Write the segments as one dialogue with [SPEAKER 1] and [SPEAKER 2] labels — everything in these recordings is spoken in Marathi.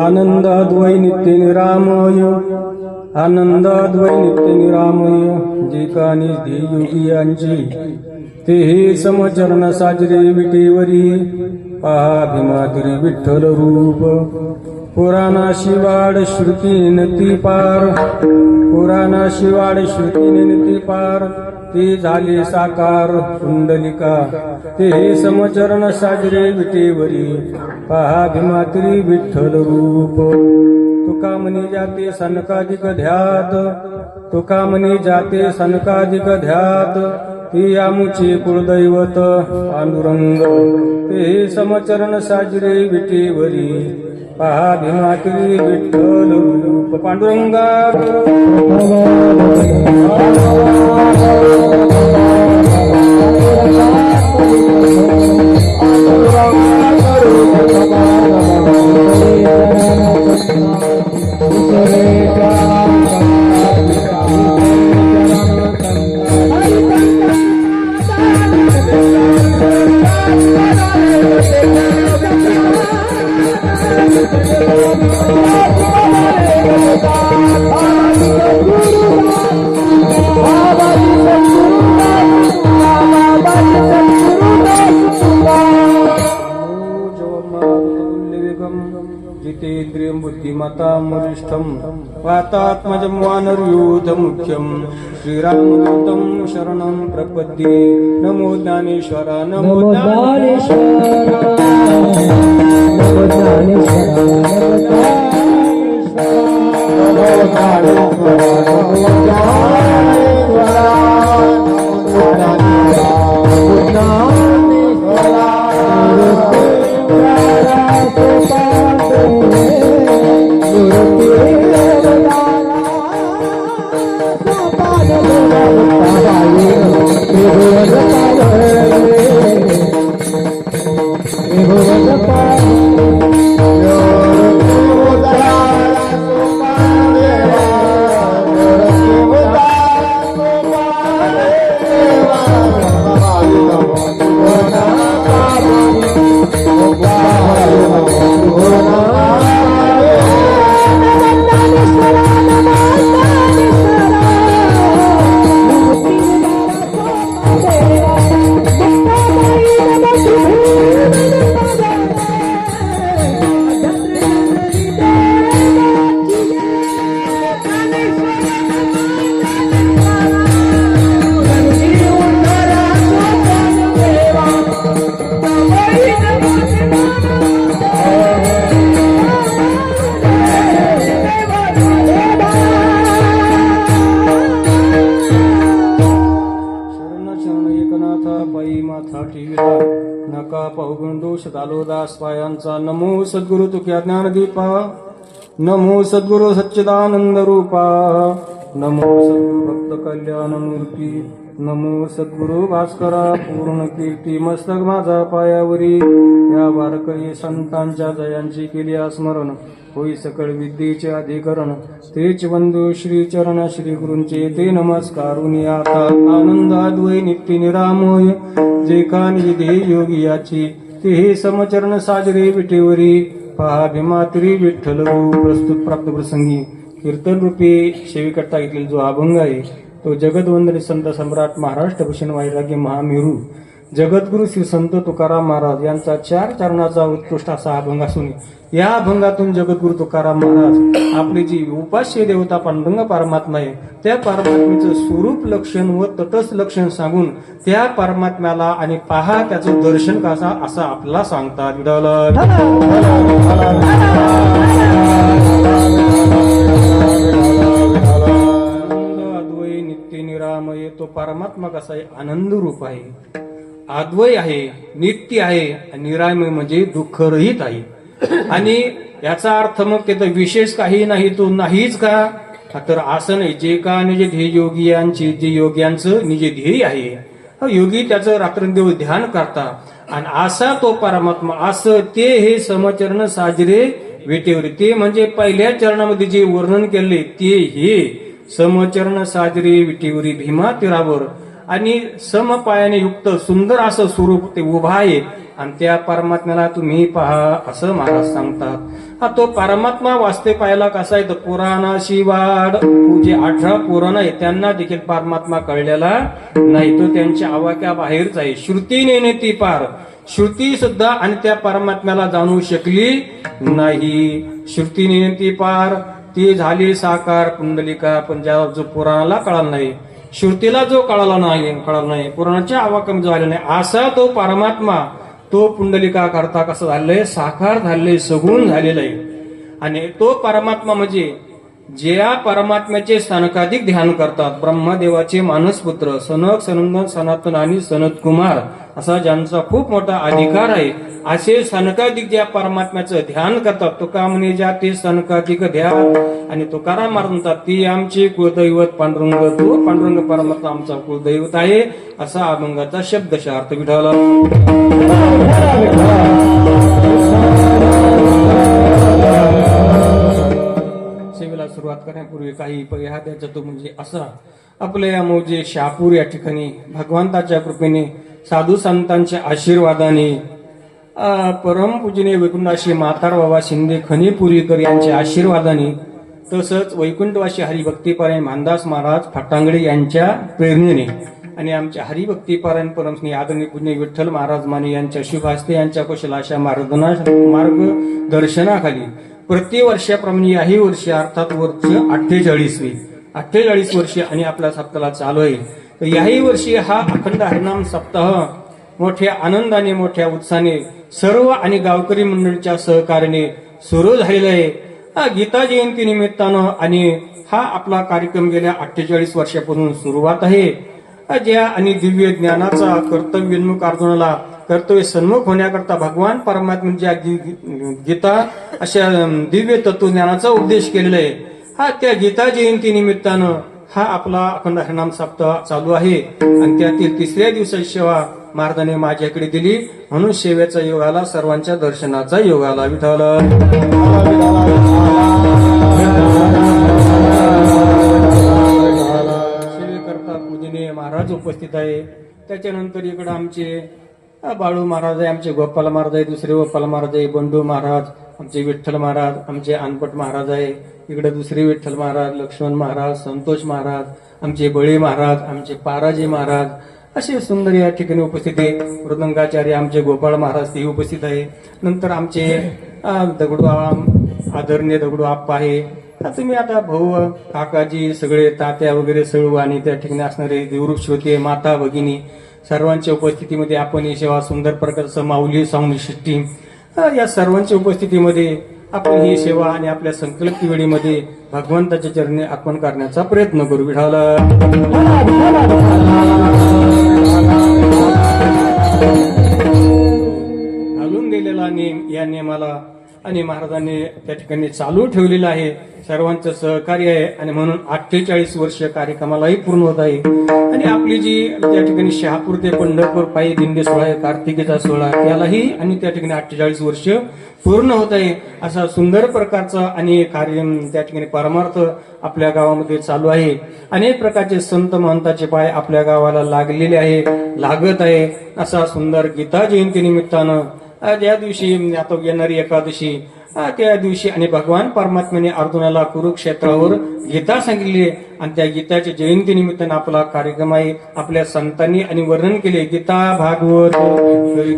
[SPEAKER 1] आनंदाद्वै नित्य निरामय आनंदाद्वै नित्य निरामय जे कानी योगियांची तेही समचरण साजरे विटेवरी पहा भीमातिरी विठ्ठल रूप पुराणाशी वाढ श्रुती नती पार पुराणाशी वाढ श्रुती नती पार ते झाले साकार कुंडलिका ते समचरण साजरे विटेवरी पहा भीमातिरी विठ्ठल रूप तुका म्हणे जाते सनकाधिक ध्यात तुका म्हणे जाते सनकाधिक ध्यात ते आमुचे कुलदैवत पांडुरंग ते समचरण साजरे विटेवरी पहा भीमातिरी विठ्ठल रूप पांडुरंगा जितेन्द्रियं बुद्धिमतां वरिष्ठं वातात्मजं वानरयूथं मुख्यं श्रीरामदूतं शरणं प्रपद्ये नमो ज्ञानेश्वर नमो ज्ञानेश्वर नमो ज्ञानेश्वर नका पहुगुंडोष दालोदास पायांचा नमो सद्गुरु तुक्या ज्ञानदीपा नमो सद्गुरु सच्चिदानंद रूपा नमो सद्गुरु भक्त कल्याण मूर्ती नमो सद्गुरु भास्करा पूर्ण कीर्ती मस्तक माझा पायावरी या वारकरी संतांच्या जयांची केली स्मरण होई सकळ विद्येचे अधिकरण तेच वंदू श्री चरण श्री गुरूंचे ते नमस्कारुनी आता आनंदाद्वै नित्य निरामय जे कानी दे योगियाची ते समचरण साजरे विटेवरी पहा भीमातिरी विठ्ठल प्रस्तुत प्राप्त प्रसंगी कीर्तन रूपी सेविकट्टा घेतलेला जो अभंग आहे तो जगदवंदनी संत सम्राट महाराष्ट्र भूषण वैराग्य महामेरू जगद्गुरु श्री संत तुकाराम महाराज यांचा 4 चरणाचा उत्कृष्ट असा अभंग असून या अभंगातून जगद्गुरु तुकाराम महाराज आपली जी उपास्य देवता पांडुरंग परमात्मा आहे त्या परमात्म्याचं स्वरूप लक्षण व तटस्थ लक्षण सांगून त्या परमात्म्याला आणि पहा त्याचं दर्शन कसा असं आपल्याला सांगतात नित्य निरामय तो परमात्मा कसा आहे आनंद रूप आहे अद्वय आहे नित्य आहे निरामय म्हणजे दुःखरहित आहे आणि याचा अर्थ मग ते तर विशेष काही नाही तो नाहीच का तर असं नाही जे का निजे ध्येय योगियांची जे योग्यांचं निजे ध्येय आहे योगी त्याचं रात्रंदिवस ध्यान करता आणि असा तो परमात्मा असं ते हे समचरण साजरे वेटेवर ते म्हणजे पहिल्या चरणामध्ये जे वर्णन केले ते हे समचरण साजरे विटेवरी भीमा तीरावर आणि समपायाने युक्त सुंदर असं स्वरूप ते उभा आहे आणि त्या परमात्म्याला तुम्ही पहा असं महाराज सांगतात. हा तो परमात्मा वाचते पाहायला कसा आहे तर पुराणाशी वाढ जे 18 पुराण आहे त्यांना देखील परमात्मा कळलेला नाही, तो त्यांच्या आवाक्या बाहेरच आहे. श्रुतीने नेती पार, श्रुती सुद्धा आणि त्या परमात्म्याला जाणू शकली नाही. श्रुतीने नेती पार ती झाली साकार पुंडलिका, पण ज्या जो पुराणाला कळाला नाही, श्रुतीला जो कळाला नाही, पुराणाच्या आवाक्यामध्ये झाले नाही, असा तो परमात्मा तो पुंडलिका करता कसं झालंय साकार झालंय, सगुण झालेलं आहे. आणि तो परमात्मा म्हणजे ज्या परमात्म्याचे सनकाधिक ध्यान करतात, ब्रह्मदेवाचे मानसपुत्र सनक, सनंदन, सनातन आणि सनत कुमार असा ज्यांचा खूप मोठा अधिकार आहे, असे सनकाधिक ज्या परमात्म्याचं ध्यान करतात, तुका म्हणे ज्या ते सनकाधिक ध्यान, आणि तुकाराम महाराज म्हणतात ती आमची कुलदैवत पांडुरंग, तो पांडुरंग परमात्मा आमचा कुलदैवत आहे, असा अभंगाचा शब्दशः अर्थ विठ्ठला. सेवेला सुरुवात करण्यापूर्वी काही पर्याय द्यायचा तो म्हणजे असा, आपल्या या मौजे शहापूर या ठिकाणी भगवंताच्या कृपेने साधू संतांच्या आशीर्वादाने परमपूजनीय वैकुंठाशी म्हातार बाबा शिंदे खनीपुरीकर यांच्या आशीर्वादाने, तसंच वैकुंठवासी हरिभक्तीपारायण मानदास महाराज फटांगडे यांच्या प्रेरणेने आणि आमच्या हरिभक्तीपारायण परमस्नेही आदरणीय पूज्य विठ्ठल महाराज माने यांच्या शुभ हस्ते यांच्या कुशल अशा मार्गदर्शनाखाली प्रतिवर्षाप्रमाणे याही वर्षी अर्थात वर्ष 48 वर्ष आणि आपल्या सप्ताहाला चालू आहे. तर याही वर्षी हा अखंड हरिनाम सप्ताह मोठ्या आनंदाने मोठ्या उत्साहाने सर्व आणि गावकरी मंडळीच्या सहकार्याने सुरू झालेला आहे. गीता जयंती निमित्तानं आणि हा आपला कार्यक्रम गेल्या 48 वर्षापासून सुरुवात आहे. ज्या आणि दिव्य ज्ञानाचा कर्तव्योन्मुख अर्जुनाला कर्तव्य सन्मुख होण्याकरता भगवान परमात्म्याच्या गीता अशा दिव्य तत्वज्ञानाचा उपदेश केलेला आहे. हा त्या गीता जयंती निमित्तानं हा आपला अखंड हरिनाम सप्ताह चालू आहे आणि त्यातील तिसऱ्या दिवसाची सेवा महाराजांनी माझ्याकडे दिली, म्हणून सेवेचा योग आला, सर्वांच्या दर्शनाचा योग आला. विठ्ठल सेवेकरता पूजनीय महाराज उपस्थित आहे. त्याच्यानंतर इकडे आमचे बाळू महाराज आहे, आमचे गोपाल महाराज आहे, दुसरे गोपाल महाराज आहे, बंडू महाराज, आमचे विठ्ठल महाराज, आमचे अनपट महाराज आहे, इकडे दुसरे विठ्ठल महाराज, लक्ष्मण महाराज, संतोष महाराज, आमचे बळी महाराज, आमचे पाराजी महाराज असे सुंदर या ठिकाणी उपस्थित आहे. मृदंगाचार्य आमचे गोपाळ महाराज ते उपस्थित आहे. नंतर आमचे दगडू आदरणीय दगडू आप्पा आहे. तुम्ही आता भाऊ काकाजी सगळे तात्या वगैरे सर्व आणि त्या ठिकाणी असणारे देवरूप श्रोते माता भगिनी सर्वांच्या उपस्थितीमध्ये आपण ही सेवा सुंदर प्रकारचं माऊली साऊंड सिस्टीम या सर्वांच्या उपस्थितीमध्ये आपण ही सेवा आणि आपल्या संकल्प वेळीमध्ये भगवंताच्या चरणी अर्पण करण्याचा प्रयत्न करू. विठाला घालून दिलेला नेम या नियमाला आणि महाराजांनी त्या ठिकाणी चालू ठेवलेलं आहे, सर्वांचं सहकार्य आहे आणि म्हणून 48 वर्ष कार्यक्रमालाही पूर्ण होत आहे. आणि आपली जी त्या ठिकाणी शहापूर ते पंढरपूर पायी दिंडी सोहळा आहे, कार्तिकीचा सोहळा, त्यालाही आणि त्या ठिकाणी 48 वर्ष पूर्ण होत आहे. असा सुंदर प्रकारचा आणि कार्य त्या ठिकाणी परमार्थ आपल्या गावामध्ये चालू आहे. अनेक प्रकारचे संत महंताचे पाय आपल्या गावाला लागलेले आहे, लागत आहे. असा सुंदर गीता जयंती निमित्तानं त्या दिवशी आता येणारी एकादशी त्या दिवशी आणि भगवान परमात्म्याने अर्जुनाला कुरुक्षेत्रावर गीता सांगितली आणि त्या गीताच्या जयंती निमित्तानं आपला कार्यक्रम आहे. आपल्या संतांनी आणि वर्णन केले गीता भागवत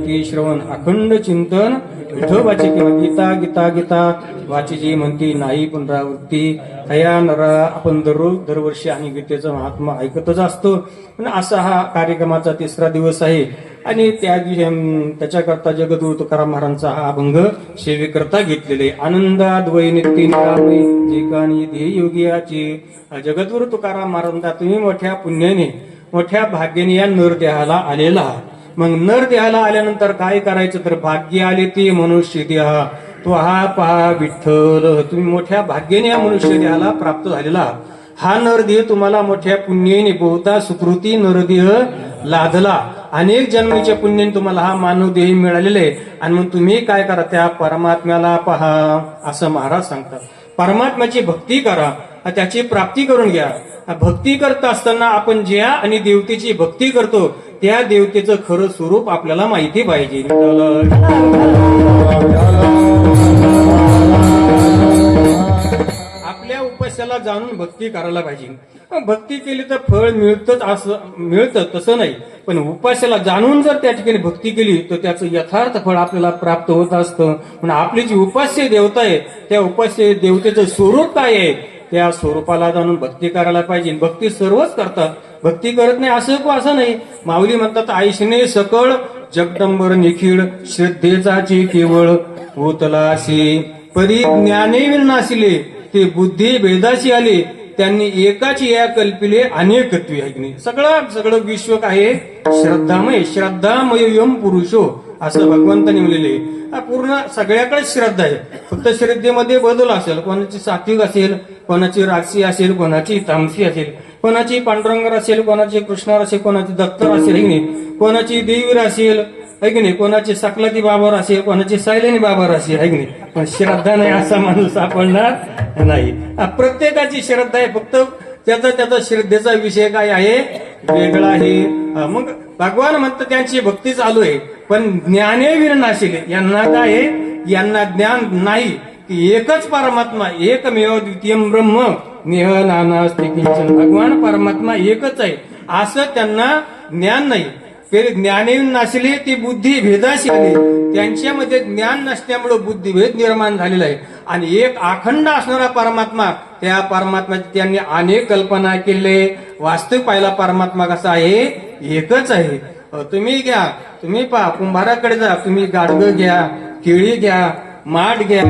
[SPEAKER 1] की श्रवण अखंड चिंतन विठोबाचे किंवा गीता गीता गीता वाचीची म्हणती नाही पुनरावृत्ती हया नरा. आपण दरवर्षी आणि गीतेचं महात्मा ऐकतच असतो. पण असा हा कार्यक्रमाचा 3रा दिवस आहे आणि त्या त्याच्याकरता जगद्गुरु तुकाराम महाराजांचा हा अभंग सेवेकरता घेतलेले. आनंदात वै नित्य जे कानी ध्येय योगियाची. जगद्गुरु तुकाराम महाराजांचा तुम्ही मोठ्या पुण्याने मोठ्या भाग्याने या नरदेहाला आलेला आहात. मग नरदेहाला आल्यानंतर काय करायचं तर भाग्य आले ते मनुष्य देहा तो हा पहा विठ्ठल. तुम्ही मोठ्या भाग्याने या मनुष्य देहाला प्राप्त झालेला आहात. हा नरदेह तुम्हाला मोठ्या पुण्याने बहुता सुकृती नरदेह लादला. अनेक जन्मीच्या पुण्याने तुम्हाला हा मानव देह मिळालेला आहे आणि मग तुम्ही काय करा त्या परमात्म्याला पहा असं महाराज सांगतात. परमात्म्याची भक्ती करा त्याची प्राप्ती करून घ्या. भक्ती करत असताना आपण ज्या आणि देवतेची भक्ती करतो त्या देवतेचं खरं स्वरूप आपल्याला माहिती पाहिजे. आपल्या उपास्याला जाणून भक्ती करायला पाहिजे. भक्ती केली तर फळ मिळतं तसं नाही, पण उपास्याला जाणून जर त्या ठिकाणी भक्ती केली तर त्याचं यथार्थ फळ आपल्याला प्राप्त होत असतं. पण आपली जी उपास्य देवता आहे त्या उपास्य देवतेचं स्वरूप काय आहे त्या स्वरूपाला जाणून भक्ती करायला पाहिजे. भक्ती सर्वच करतात, भक्ती करत नाही असं नाही. माऊली म्हणतात आईशने सकळ जगदंबर निखिळ श्रद्धेचाची केवळ होतलासी परी ज्ञाने नासिले ते बुद्धी भेदाशी आले त्यांनी एकाची या कल्पिले अनेकत्वी आहे की नाही. सगळं विश्व काय आहे श्रद्धामय. श्रद्धामय यम पुरुषो असं भगवंतांनी म्हणलेले. पूर्ण सगळ्याकडे श्रद्धा आहे, फक्त श्रद्धेमध्ये बदल असेल. कोणाची सात्विक असेल, कोणाची राजसी असेल, कोणाची तामसी असेल, कोणाची पांडुरंगर असेल, कोणाची कृष्णावर असेल, कोणाची दत्तर असेल है की, कोणाची देवीर असेल है की नाही, कोणाची सकलती बाबावर असेल, कोणाची सैलेनी बाबावर असेल है की नाही. पण श्रद्धा नाही असा माणूस सापडणार नाही. प्रत्येकाची श्रद्धा आहे, फक्त त्याचा श्रद्धेचा विषय काय आहे वेगळा आहे. मग भगवान म्हणतात त्यांची भक्ती चालू आहे, पण ज्ञाने विरनाशिले यांना काय आहे, यांना ज्ञान नाही की एकच परमात्मा एकमेव द्वितीयम ब्रह्म नेह नानास्ति किंचन. भगवान परमात्मा एकच आहे असं त्यांना ज्ञान नाही. ज्ञाने नाशिले ती बुद्धी भेदाशी आली. त्यांच्यामध्ये ज्ञान नसल्यामुळे बुद्धिभेद निर्माण झालेला आहे. आणि एक अखंड असणारा परमात्मा त्या परमात्म्याची त्यांनी अनेक कल्पना केले. वास्तविक पाहिला परमात्मा कसा आहे एकच आहे. तुम्ही घ्या, तुम्ही पहा कुंभाराकडे जा, तुम्ही गाडगं घ्या, केळी घ्या, माठ घ्या,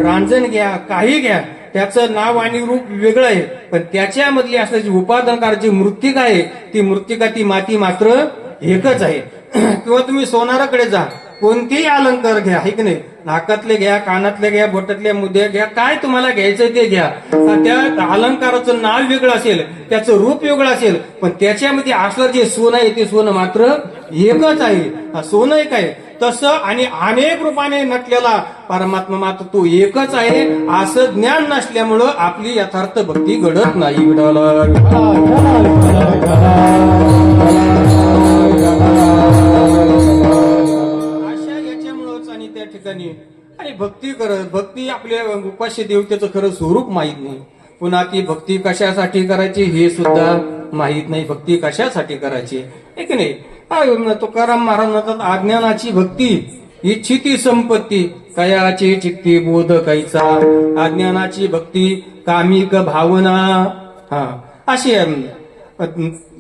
[SPEAKER 1] रांजण घ्या, काही घ्या, त्याचं नाव आणि रूप वेगळं आहे, पण त्याच्यामधली असल्याची उपादानकारची मृत्तिका आहे ती मृत्तिका ती माती मात्र एकच आहे. किंवा तुम्ही सोनाराकडे जा, कोणतेही अलंकार घ्या है की नाही, नाकातले घ्या, कानातले घ्या, बोटातले मुद्दे घ्या, काय तुम्हाला घ्यायचं ते घ्या. त्या अलंकाराचं नाव वेगळं असेल, त्याचं रूप वेगळं असेल, पण त्याच्यामध्ये असलं जे सोनं आहे ते सोनं मात्र एकच आहे. सोनं एक आहे तसं आणि अनेक रूपाने नटलेला परमात्मा मात्र तो एकच आहे असं ज्ञान नसल्यामुळं आपली यथार्थ भक्ती घडत नाही. त्या ठिकाणी आणि भक्ती आपल्या उपास्य देवतेचं खरं स्वरूप माहित नाही. पुन्हा ती भक्ती कशासाठी करायची हे सुद्धा माहित नाही. भक्ती कशासाठी करायची एक नाही. तुकाराम महाराज म्हणतात अज्ञानाची भक्ती इच्छिती संपत्ती कयाची चित्ती बोध कैचा. अज्ञानाची भक्ती कामिक भावना अशी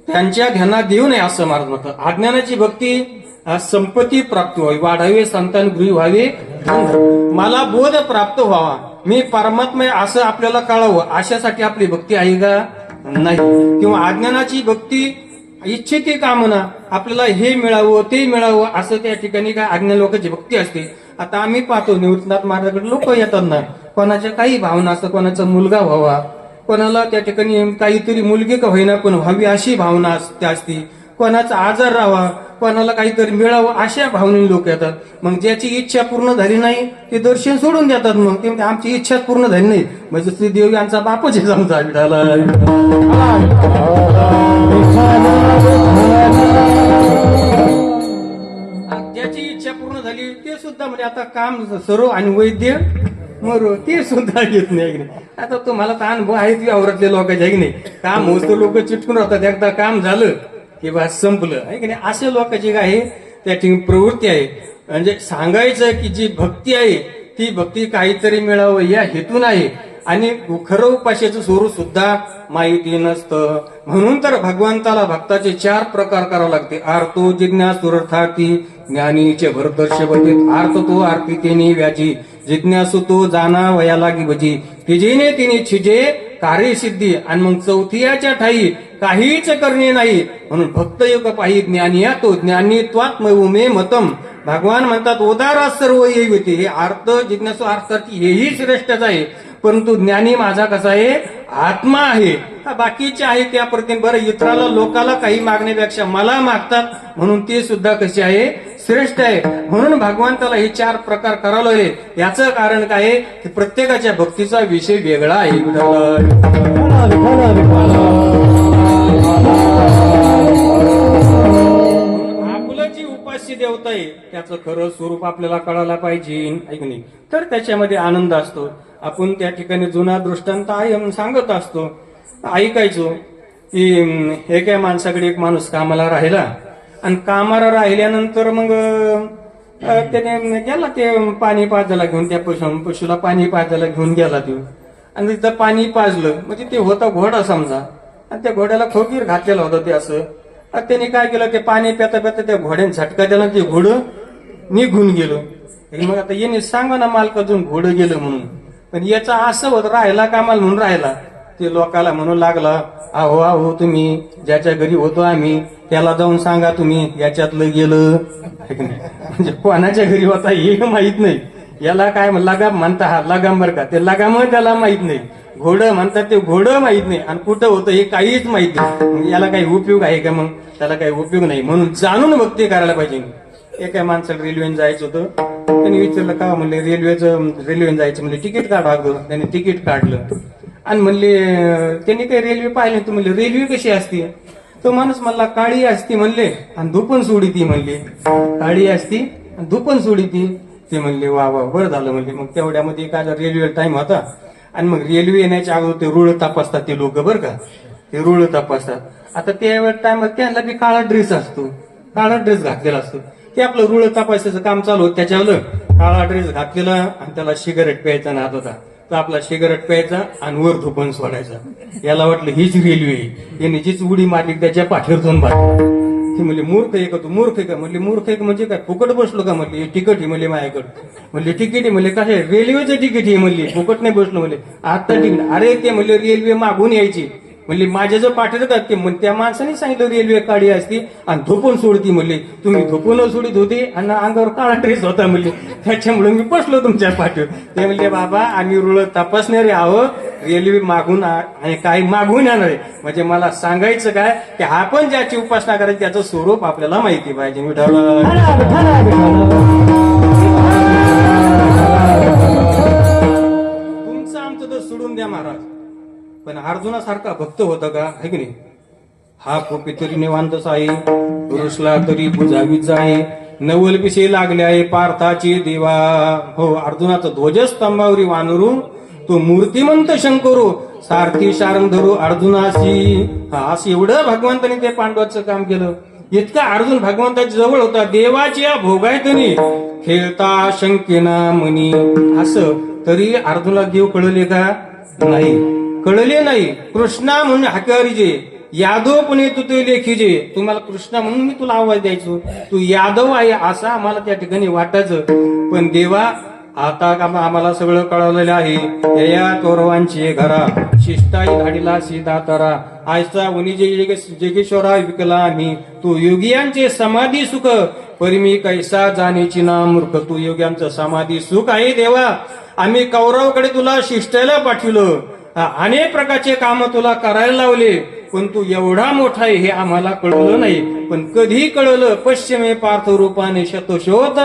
[SPEAKER 1] त्यांच्या ध्यानात देऊ नये असं महाराज म्हणतात. अज्ञानाची भक्ती संपत्ती प्राप्त व्हावी, वाढावे, संतान गृही व्हावे, मला बोध प्राप्त व्हावा, मी परमात्मा असं आपल्याला कळावं अशासाठी आपली भक्ती आहे का नाही. किंवा अज्ञानाची भक्ती इच्छिती कामना आपल्याला हे मिळावं ते मिळावं असं त्या ठिकाणी काय अज्ञान लोकांची भक्ती असते. आता आम्ही पाहतो निवृत्तनाथ महाराजांकडे लोक येतात ना, कोणाच्या काही भावना असतात, कोणाचा मुलगा व्हावा, कोणाला त्या ठिकाणी काहीतरी मुलगी का होईना पण व्हावी अशी भावना असते, कोणाचा आजार राहावा, कोणाला काहीतरी मिळावं अशा भावनेने लोक येतात. मग ज्याची इच्छा पूर्ण झाली नाही ते दर्शन सोडून देतात. मग ते आमची इच्छा पूर्ण झाली नाही म्हणजे श्रीदेव यांचा बापच आहे समजा. ज्याची इच्छा पूर्ण झाली ते सुद्धा म्हणजे आता काम सर्व आणि वैद्य मरो ते सुद्धा घेत नाही. आता तुम्हाला तर अनुभव आहेत व्यवहारातले लोकांचे आहे की नाही. काम होतं लोक चिटकून राहतात, एकदा काम झालं की बा संपलं आहे की नाही. असे लोकांची काय आहे त्या ठिकाणी प्रवृत्ती आहे. म्हणजे सांगायचं की जी भक्ती आहे ती भक्ती काहीतरी मिळावं या हेतून आहे आणि खरं उपास्याचं स्वरूप सुद्धा माहिती नसतं. म्हणून तर भगवंताला भक्ताचे 4 प्रकार करावे लागते. आर्तो जिज्ञासुरर्थार्थी ज्ञानीचे भरदर्शवते. आर्त तो आरती तेने व्याजी, जिज्ञासू तो जाना वया लागी भजी, तिजेने तिने छिजे कार्यसिद्धी. आणि मग चौथीयाच्या ठाई काहीच करणे नाही म्हणून भक्त योग पाही ज्ञानिया तो ज्ञानी त्वात्ममे मतम. भगवान म्हणतात उदारा सर्व येते. हे अर्थ जिज्ञासू अर्थार्थी हेही श्रेष्ठच आहे, परंतु ज्ञानी माझा कसा आहे आत्मा आहे. बाकीचे आहे त्या प्रती बरं इतराला लोकाला काही मागण्यापेक्षा मला मागतात म्हणून ते सुद्धा कसे आहे श्रेष्ठ आहे. म्हणून भगवंताला हे 4 प्रकार करायला लागले. याचं कारण काय आहे की प्रत्येकाच्या भक्तीचा विषय वेगळा आहे. आपलं जी उपास्य देवता आहे त्याचं खरं स्वरूप आपल्याला कळायला पाहिजे ऐकणे, तर त्याच्यामध्ये आनंद असतो. आपण त्या ठिकाणी जुना दृष्टांत सांगत असतो, ऐकायचो की एका माणसाकडे एक माणूस कामाला राहिला आणि कामाला राहिल्यानंतर मग त्याने गेला ते पाणी पाजायला घेऊन, त्या पशुला पाणी पाजायला घेऊन गेला तो आणि तिथं पाणी पाजलं. म्हणजे ते होता घोडा समजा, आणि त्या घोड्याला खोगीर घातलेला होता ते असं. त्याने काय केलं, ते पाणी प्याता प्याता त्या घोड्याने झटका दिला, ते घोडं निघून गेलं. मग आता येणे सांगा ना मालकातून घोडं गेलं म्हणून. पण याचा असं होत राहिला कामाला म्हणून राहिला, ते लोकाला म्हणू लागला, अहो अहो तुम्ही ज्याच्या घरी होतो आम्ही त्याला जाऊन सांगा तुम्ही याच्यातलं गेलं. म्हणजे कोणाच्या घरी होता हे माहित नाही. याला काय लगाम म्हणता, हा लगाम बरं का, ते लगाम त्याला माहित नाही. घोडं म्हणतात ते घोडं माहित नाही, आणि कुठं होतं हे काहीच माहित नाही. याला काही उपयोग आहे का? मग त्याला काही उपयोग नाही. म्हणून जाणून भक्ती करायला पाहिजे. एका माणसाला रेल्वेने जायचं होतं, त्यांनी विचारलं का, म्हणले रेल्वेने जायचं, म्हणजे तिकीट काढा अगोदर. त्याने तिकीट काढलं आणि म्हणले त्यांनी काही रेल्वे पाहिली तर म्हणले रेल्वे कशी असते? तो माणूस म्हणला काळी असती म्हणले आणि धुपण सोडी ती म्हणले. काळी असती आणि धुपण सोडी ती. ते म्हणले वा वा बरं झालं म्हणले. मग तेवढ्यामध्ये काय रेल्वे टाइम होता आणि मग रेल्वे येण्याच्या अगोदर ते रुळ तपासतात ते लोक बरं का, ते रुळ तपासतात. आता त्या टाइमात त्यांना बी काळा ड्रेस असतो, काळा ड्रेस घातलेला असतो. ते आपलं रुळ तपासायचं काम चालू होतं, त्याच्यावर काळा ड्रेस घातलेला आणि त्याला सिगारेट प्यायचा नाद होता. तर आपला सिगारेट प्यायचा आणि वर धुपण सोडायचा. याला वाटलं हीच रेल्वे, याने जीच उडी मारली त्याच्या पाठीवर जाऊन मारली. ती म्हणले मूर्ख आहे का तू? मूर्ख आहे का? म्हणले मूर्ख आहे म्हणजे काय फुकट बसलो का? म्हणले तिकीट आहे म्हणले माझ्याकडे. म्हणले तिकीट आहे म्हणले काय? रेल्वेचं तिकीट आहे म्हणले, फुकट नाही बसलो म्हणले. आता तिकीट? अरे ते म्हणले रेल्वे मागून यायची. म्हणले माझ्या जर पाठवतात ते त्या माणसाने सांगितलं रेल्वे काळी असती आणि धुपून सोडती म्हणले. तुम्ही धुपून सोडित होते आणि अंगावर काळा ड्रेस होता म्हणले, त्याच्यामुळे मी बसलो तुमच्या पाठीवर. ते म्हणले बाबा आम्ही रुळ तपासणारे आहोत, रेल्वे मागून आणि काही मागून येणार आहे. म्हणजे मला सांगायचं काय की आपण ज्याची उपासना करायची त्याचं स्वरूप आपल्याला माहिती पाहिजे. तुमचं आमचं तर सोडून द्या महाराज, पण अर्जुनासारखा भक्त होता का? है की नाही? हा खोपी तरी निवांतच आहे, पुरुषला तरी बुजावीच आहे, नवल पिसे लागले आहे पार्थाची देवा. हो, अर्जुनाचं ध्वजस्तंभावरी वानरू तो मूर्तिमंत शंकरू सारथी शारंग धरू अर्जुनाशी. असं एवढं भगवंताने ते पांडवाचं काम केलं. इतका अर्जुन भगवंताच्या जवळ होता. देवाची या भोगायतनी खेळता शंकेना मनी. असं तरी अर्जुनला देव कळले का? नाही, कळले नाही. कृष्णा म्हणून हाकारीजे, यादव पण तू ते लेखीजे. तुम्हाला कृष्णा म्हणून मी तुला आवाज द्यायचो, तू यादव आहे असं आम्हाला त्या ठिकाणी वाटायचं. पण देवा आता आम्हाला सगळं कळवलेलं आहे. या कौरवांची घरा शिष्टाई धाडीला सीधा तरा, आयसा उनी जगेश्वरा विकला आम्ही. तू योगियांचे समाधी सुख परिमी कैसा जाणीची ना मूर्ख. तू योग्यांचं समाधी सुख आहे देवा. आम्ही कौरवाकडे तुला शिष्टायला पाठवलं, अनेक प्रकारचे काम तुला करायला लावले, पण तू एवढा मोठा आहे हे आम्हाला कळवलं नाही. पण कधी कळलं? पश्चिमे पार्थ रूपाने शतशोत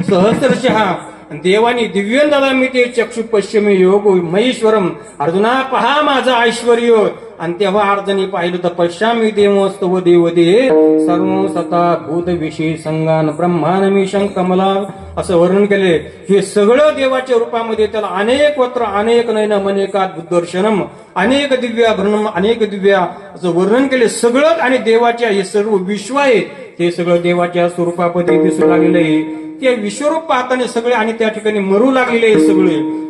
[SPEAKER 1] सहस्रशः. देवानी दिव्य दादा मी ते चक्षु पश्चिमे योग महेश्वरम. अर्जुना पहा माझं ऐश्वर्य. आणि तेव्हा अर्जुनी पाहिलं तर पश्यामी देवस्तव देवदे सर्व सता भूत विषय संगान ब्रह्मानमी कमला असं वर्णन केले. हे सगळं देवाच्या रूपामध्ये त्याला अनेक वत्र अनेक नयनम अनेकात बुद्धर्शनम अनेक दिव्याभरणम अनेक दिव्या असं वर्णन केले. सगळं आणि देवाच्या हे सर्व विश्व आहे ते सगळं देवाच्या स्वरूपामध्ये दिसू लागलेलं आहे. ते विश्वरूप पाहताना सगळे आणि त्या ठिकाणी मरू लागलेले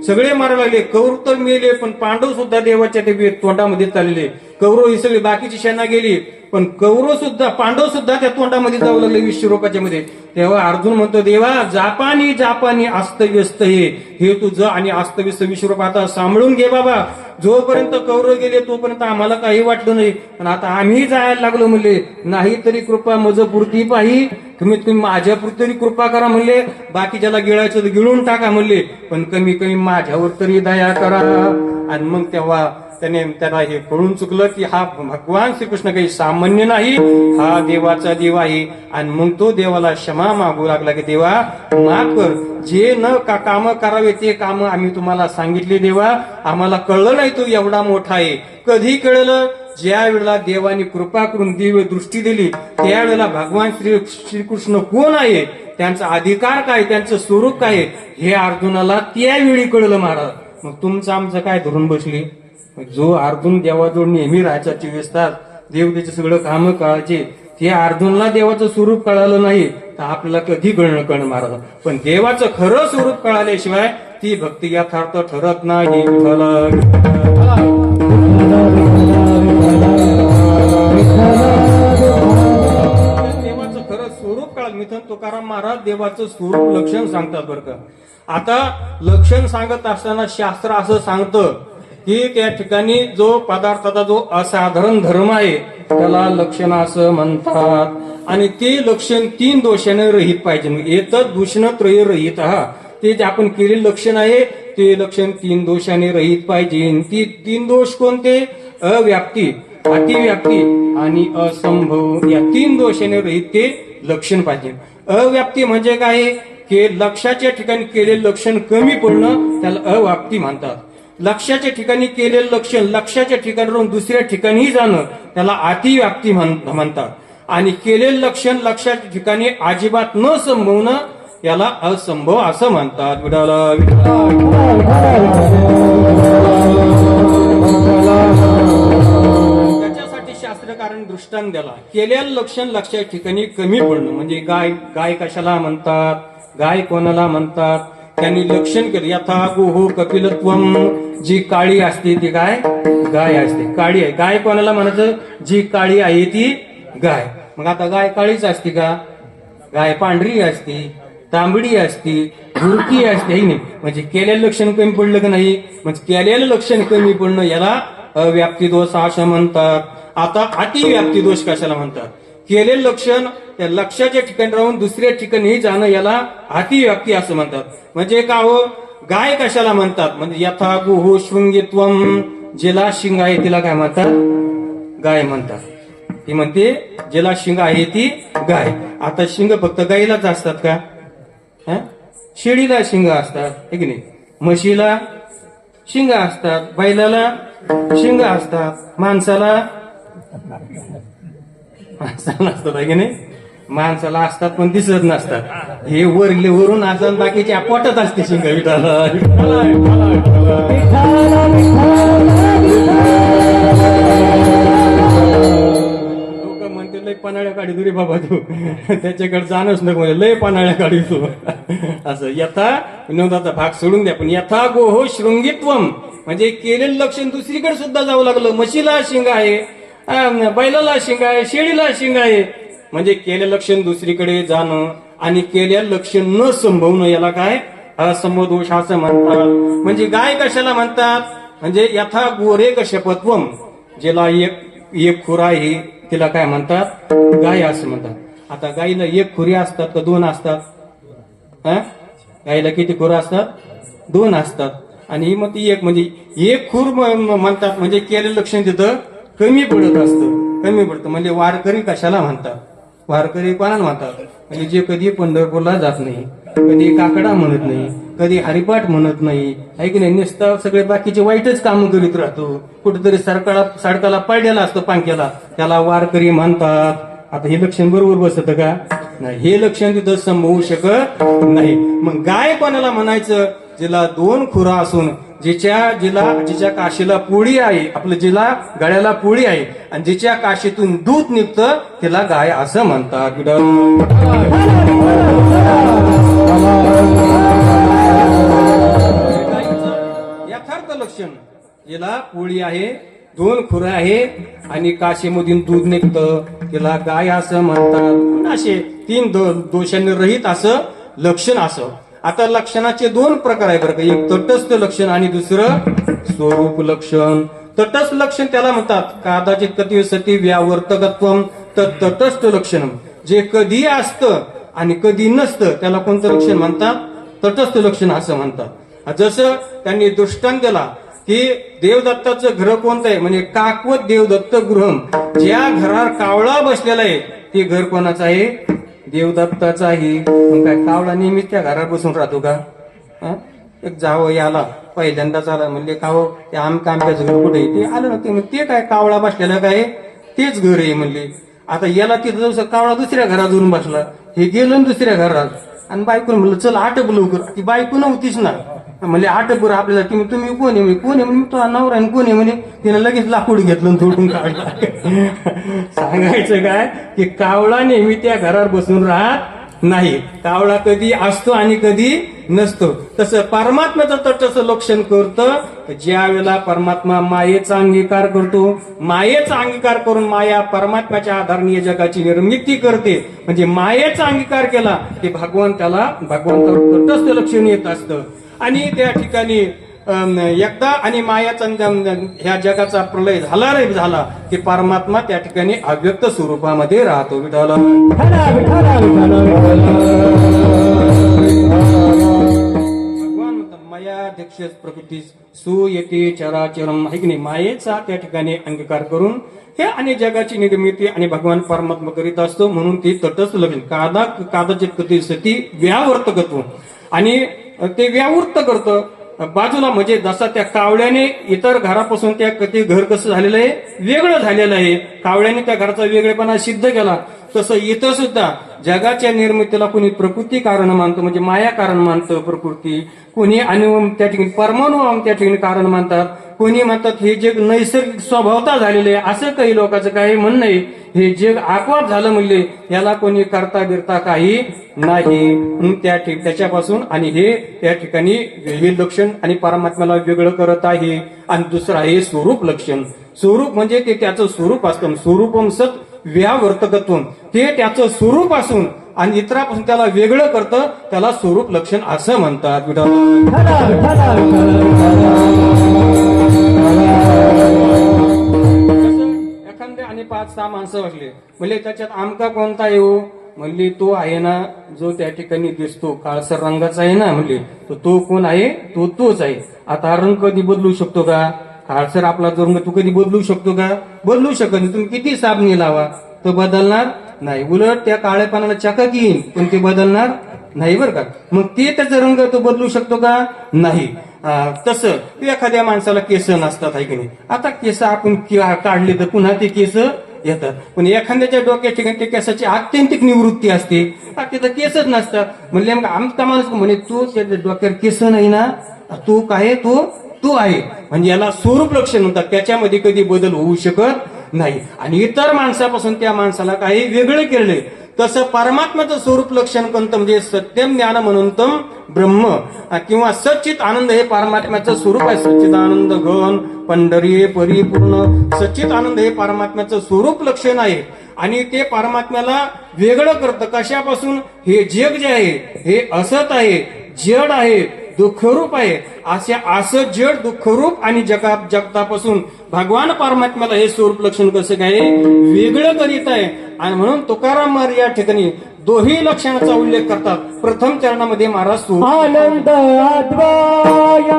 [SPEAKER 1] सगळे मारू लागले. कौरव तर मेले, पण पांडव सुद्धा देवाच्या ते तोंडामध्ये चालले. कौरव ही सगळी बाकीची सेना गेली, पण कौरव सुद्धा पांडव सुद्धा त्या तोंडामध्ये जाऊ लागले विश्वरूपाच्या मध्ये. तेव्हा अर्जुन म्हणतो देवा जापानी जापानी अस्तव्यस्त हे तुझं आणि अस्तव्यस्त विश्वरूप आता सांभाळून घे बाबा. जोपर्यंत कौरव गेले तोपर्यंत आम्हाला काही वाटलं नाही, पण आता आम्ही जायला लागलो म्हणले. नाही तरी कृपा मज पुरती पाही, तुम्ही माझ्यापुरती तरी कृपा करा म्हणले. बाकी ज्याला गिळायचं तर गिळून टाका म्हणले, पण कमी कमी माझ्यावर तरी दया करा. आणि मग तेव्हा त्याला हे कळून चुकलं की हा भगवान श्रीकृष्ण काही सामान्य नाही, हा देवाचा देव आहे. आणि मग तो देवाला क्षमा मागू लागला की देवा माफ कर, जे न काम करावे ते काम आम्ही तुम्हाला सांगितले देवा, आम्हाला कळलं नाही तो एवढा मोठा आहे. कधी कळलं? ज्या वेळेला देवाने कृपा करून दिव्य दृष्टी दिली त्यावेळेला भगवान श्रीकृष्ण कोण आहे, त्यांचा अधिकार काय, त्यांचं स्वरूप काय हे अर्जुनाला त्यावेळी कळलं महाराज. मग तुमचं आमचं काय धरून बसली? जो अर्जुन देवाजवळ नेहमी राहायचा 24 तास, देव त्याचे सगळं काम कळायचे, ते अर्जुनला देवाचं स्वरूप कळालं नाही तर आपल्याला कधी कळणं महाराज. पण देवाचं खरं स्वरूप कळाल्याशिवाय ती भक्ती यथार्थ ठरत नाही. देवाचं खरं स्वरूप कळालं. मिथुन तुकाराम महाराज देवाचं स्वरूप लक्षण सांगतात बरं का. आता लक्षण सांगत असताना शास्त्र असं सांगतं की त्या ठिकाणी जो पदार्थाचा जो असाधारण धर्म आहे त्याला लक्षण असं म्हणतात. आणि ते लक्षण 3 दोषाने रहित पाहिजे. एतत् दूषण त्रय रहित. ते जे आपण केलेले लक्षण आहे ते लक्षण 3 दोषाने रहित पाहिजे. ती 3 दोष कोणते? अव्याप्ती, अतिव्याप्ती आणि असंभव. या 3 दोषाने रहित ते लक्षण पाहिजे. अव्याप्ती म्हणजे काय? की लक्षाच्या ठिकाणी केलेलं लक्षण कमी पडणं त्याला अव्याप्ती म्हणतात. लक्षाच्या ठिकाणी केलेलं लक्षण लक्षाच्या ठिकाणी राहून दुसऱ्या ठिकाणी जाणं त्याला अतिव्याप्ती म्हणतात. आणि केलेलं लक्षण लक्षाच्या ठिकाणी अजिबात न संभवणं याला असंभव असं म्हणतात. त्याच्यासाठी शास्त्रकारांनी दृष्टांत दिला. केलेलं लक्षण लक्षाच्या ठिकाणी कमी पडणं म्हणजे गाय कशाला म्हणतात, गाय कोणाला म्हणतात, त्यांनी लक्षण केलं. यथा गोहो कपिलत्वम, जी काळी असते ती काय गाय असते, काळी आहे. गाय कोणाला म्हणायचं? जी काळी आहे ती गाय. मग आता गाय काळीच असते का? गाय पांढरी असते, तांबडी असती, भुरकी असते, नाही. म्हणजे केलेलं लक्षण कमी पडलं का नाही? म्हणजे केलेलं लक्षण कमी पडणं याला अव्याप्ती दोष असं म्हणतात. आता अतिव्याप्ती दोष कशाला म्हणतात? केलेलं लक्षण त्या लक्षाच्या ठिकाणी राहून दुसऱ्या ठिकाणी जाणं याला अतिव्याप्ती असं म्हणतात. म्हणजे का हो? गाय कशाला म्हणतात? म्हणजे यथा गुहो शृंगित्वम, जिला शिंग आहे तिला काय म्हणतात? गाय म्हणतात. ती म्हणते जिला शिंग आहे ती गाय. आता शिंग फक्त गायीलाच असतात का? शेळीला शिंग असतात, हे की नाही? म्हशीला शिंग असतात, बैलाला शिंग असतात, माणसाला असतात, आहे की नाही? माणसाला असतात पण दिसत नसतात. हे वरून असतात, बाकीच्या पोटात असते शिंग. लय पन्हाळ्या काढी तुरी बाबा तू, त्याच्याकडे जाणच नको म्हणजे लय पन्हाळ्या काढी तू असं. यथा विनोदाचा भाग सोडून द्या. पण यथा गोहो शृंगित्वम म्हणजे केलेलं लक्षण दुसरीकडे सुद्धा जावं लागलं. म्हशीला शिंग आहे, बैलाला शिंग आहे, शेळीला शिंग आहे. म्हणजे केलेलं लक्षण दुसरीकडे जाणं आणि केलेलं लक्षण न संभवणं याला काय असंभव दोष असं म्हणतात. म्हणजे गाय कशाला म्हणतात? म्हणजे यथा गोरे कश्यपत्वम, ज्याला एक खुर आहे तिला काय म्हणतात? गाय असं म्हणतात. आता गायीला 1 खुरी असतात का 2 असतात? गायीला किती खुर असतात? 2 असतात. आणि मग ती एक म्हणजे 1 खूर म्हणतात. म्हणजे केलेलं लक्षण तिथं कमी पडत असतं, कमी पडतं. म्हणजे वारकरी कशाला म्हणतात? वारकरी कोणाला म्हणतात? म्हणजे जे कधी पंढरपूरला जात नाही, कधी काकडा म्हणत नाही, कधी हरिपाठ म्हणत नाही, आहे की नाही? नुसतं सगळे बाकीचे वाईटच काम करीत राहतो, कुठेतरी सडकाला पडलेला असतो पांक्याला, त्याला वारकरी म्हणतात. आता हे लक्षण बरोबर बसत का? नाही, हे लक्षण तिथं संभवू शकत नाही. मग गाय कोणाला म्हणायचं? जिला 2 खुरा असून जिच्या काशीला पोळी आहे, आपलं जिला गळ्याला पोळी आहे आणि जिच्या काशीतून दूध निघतं तिला गाय असं म्हणतात. यथार्थ लक्षण, जिला पोळी आहे, 2 खुरं आहे आणि काशीमधून दूध निघतं तिला गाय असं म्हणतात. असे 3 दोषांनी रहित असं लक्षण असं. आता लक्षणाचे 2 प्रकार आहे बरं का. एक तटस्थ लक्षण आणि दुसरं स्वरूप लक्षण. तटस्थ लक्षण त्याला म्हणतात कदाचित कधी सती व्यावर्तकत्वम. तर तटस्थ लक्षण जे कधी असतं आणि कधी नसतं त्याला कोणतं लक्षण म्हणतात? तटस्थ लक्षण असं म्हणतात. जसं त्यांनी दृष्टांत दिला की देवदत्ताचं घर कोणतं आहे म्हणजे काकवत देवदत्त गृहम. ज्या घरावर कावळा बसलेला आहे ते घर कोणाचं आहे? देवदत्ताचं आहे. मग काय कावळा नेहमीच त्या घरावर बसून राहतो का? हं? एक जावं याला पहिल्यांदाच आला म्हणले काव ते आमच्याचं घर कुठे ते आलं ना ते काय कावळा बसलेला काय तेच घर आहे म्हणले. आता याला तिथं जसं कावळा दुसऱ्या घरात जाऊन बसला, हे गेलं दुसऱ्या घरात आणि बायकोने म्हणलं चल आटप लवकर. ती बायको नव्हतीच ना, म्हणजे आटप बरं आपल्याला तुम्ही कोण आहे? कोण आहे म्हणे तो नवरा आहे. कोण आहे म्हणे? तिने लगेच लाकूड घेतलं तोडून काढलं. सांगायचं काय की कावळा नेहमी त्या घरावर बसून राहत नाही. कावळा कधी असतो आणि कधी नसतो. तसं परमात्म्याचं तटस्थ लक्षण करतं ज्या वेळेला परमात्मा मायेचा अंगीकार करतो. मायेचा अंगीकार करून माया परमात्म्याच्या आधाराने जगाची निर्मिती करते. म्हणजे मायेचा अंगीकार केला की भगवंतावर तटस्थ लक्षण येत असतं. आणि त्या ठिकाणी एकदा आणि मायाचा ह्या जगाचा प्रलय झाला की परमात्मा त्या ठिकाणी अव्यक्त स्वरूपामध्ये राहतो. विठाला भगवान मायाध्यक्ष प्रकृती सुयते चराचरम आहे की नाही. मायेचा त्या ठिकाणी अंगीकार करून हे आणि जगाची निर्मिती आणि भगवान परमात्मा करीत असतो. म्हणून ती तटस्थ लक्षण कादाचित कधी सती व्यावर्तकत्व आणि ते व्यावृत्त करतं बाजूला. म्हणजे जसा त्या कावळ्याने इतर घरापासून त्या ते घर कसं झालेलं आहे वेगळं झालेलं आहे. कावळ्याने त्या घराचा वेगळेपणा सिद्ध केला. तसं इथं सुद्धा जगाच्या निर्मितीला कोणी प्रकृती कारण मानतो म्हणजे माया कारण मानतं प्रकृती. कोणी अणु त्या ठिकाणी परमाणू त्या ठिकाणी कारण मानतात. कोणी म्हणतात हे जग नैसर्गिक स्वभावता झालेले आहे. असं काही लोकांचं काही म्हणणं आहे. हे जग आपोआप झालं म्हणले याला कोणी करता बिरता काही नाही. त्याच्यापासून आणि हे त्या ठिकाणी हे लक्षण आणि परमात्म्याला वेगळं करत आहे. आणि दुसरं आहे स्वरूप लक्षण. स्वरूप म्हणजे ते त्याचं स्वरूप असतं. स्वरूपम सत व्यावर्तकत्व ते त्याचं स्वरूप असून आणि इतरापासून त्याला वेगळं करतं त्याला स्वरूप लक्षण असं म्हणतात. एखाद्या आणि 5-6 माणसं वाटले म्हणजे त्याच्यात आमका कोणता येऊ म्हणली तो आहे ना जो त्या ठिकाणी दिसतो काळसर रंगाचा आहे ना म्हणले तो कोण आहे? तोच आहे. आता रंग कधी बदलू शकतो का? काळसर आपला जो रंग तू कधी बदलू शकतो का? बदलू शकत नाही. तुम्ही किती साबणी लावा तो बदलणार नाही. उलट त्या काळेपणाला चकाक येईल पण ते बदलणार नाही बरं का. मग ते त्याचा रंग तो बदलू शकतो का? नाही. तसं एखाद्या माणसाला केस नसतात आहे की नाही. आता केस आपण काढले तर पुन्हा ते केस येतात. पण एखाद्याच्या डोक्या ठिकाणी ते केसाची आत्यंतिक निवृत्ती असते. तिथं केसच नसतात. म्हणले मग आमचा माणूस म्हणे तू त्याच्या डोक्यावर केस नाही ना तू काय तू आहे. म्हणजे याला स्वरूप लक्षण म्हणतात. त्याच्यामध्ये कधी बदल होऊ शकत नाही. आणि इतर माणसापासून त्या माणसाला काही वेगळं केलंय. तसं परमात्म्याचं स्वरूप लक्षण कोणतं म्हणजे सत्यम ज्ञान म्हणून ब्रह्म किंवा सच्चित आनंद हे परमात्म्याचं स्वरूप आहे. सच्चित आनंद घन पंढरी परिपूर्ण सच्चित आनंद हे परमात्म्याचं स्वरूप लक्षण आहे. आणि ते परमात्म्याला वेगळं करतं कशापासून? हे जग जे आहे हे असत आहे जड आहे दुःखरूप आहे. असं जड दुःखरूप आणि जगतापासून भगवान परमात्म्याला हे स्वरूप लक्षण कसं काय वेगळं करीत आहे. आणि म्हणून तुकाराम महाराज या ठिकाणी दोही लक्षणाचा उल्लेख करतात. प्रथम चरणामध्ये महाराज
[SPEAKER 2] आनंद अद्वय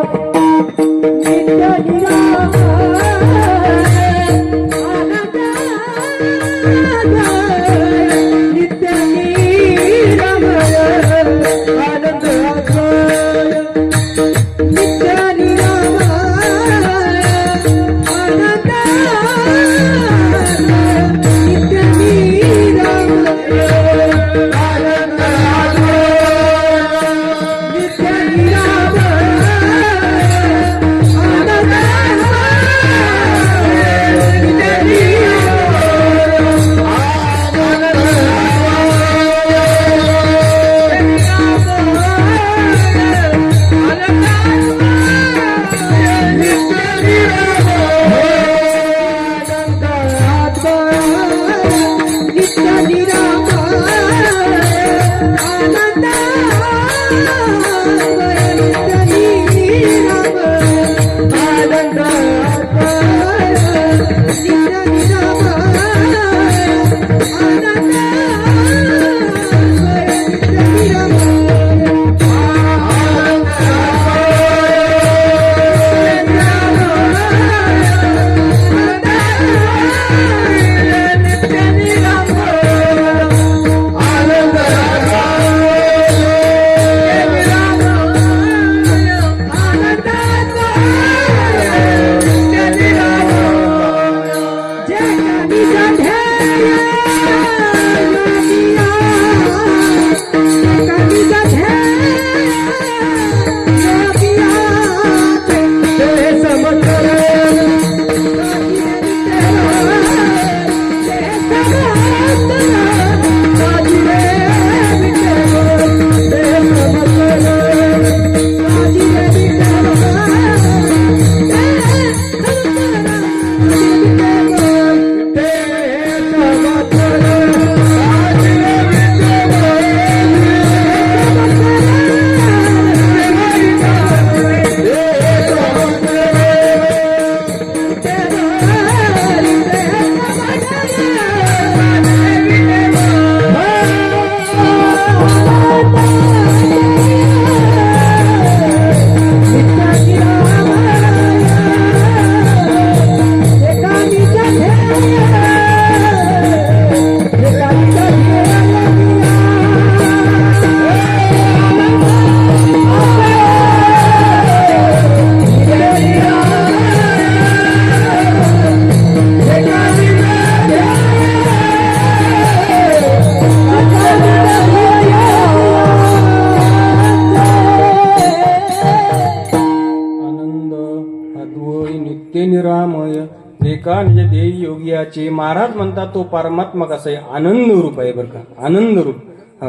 [SPEAKER 1] निरामय एका निज देही योगियाचे. महाराज म्हणतात तो परमात्मा कसा आहे, आनंद रूप आहे बरं का, आनंद रूप. हा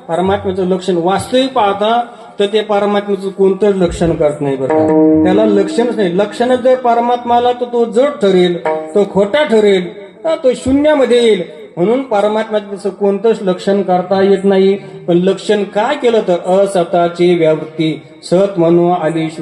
[SPEAKER 1] परमात्म्याचं लक्षण वास्तविक पाहता तर ते परमात्म्याचं कोणतंच लक्षण करत नाही बरं का, त्याला लक्षणच नाही. लक्षणच जर परमात्माला तर तो जड ठरेल, तो खोटा ठरेल, तो शून्यामध्ये येईल. म्हणून परमात्म्याचं तसं कोणतंच लक्षण करता येत नाही. पण लक्षण काय केलं तर असताची व्यावृत्ती, सत म्हणून आली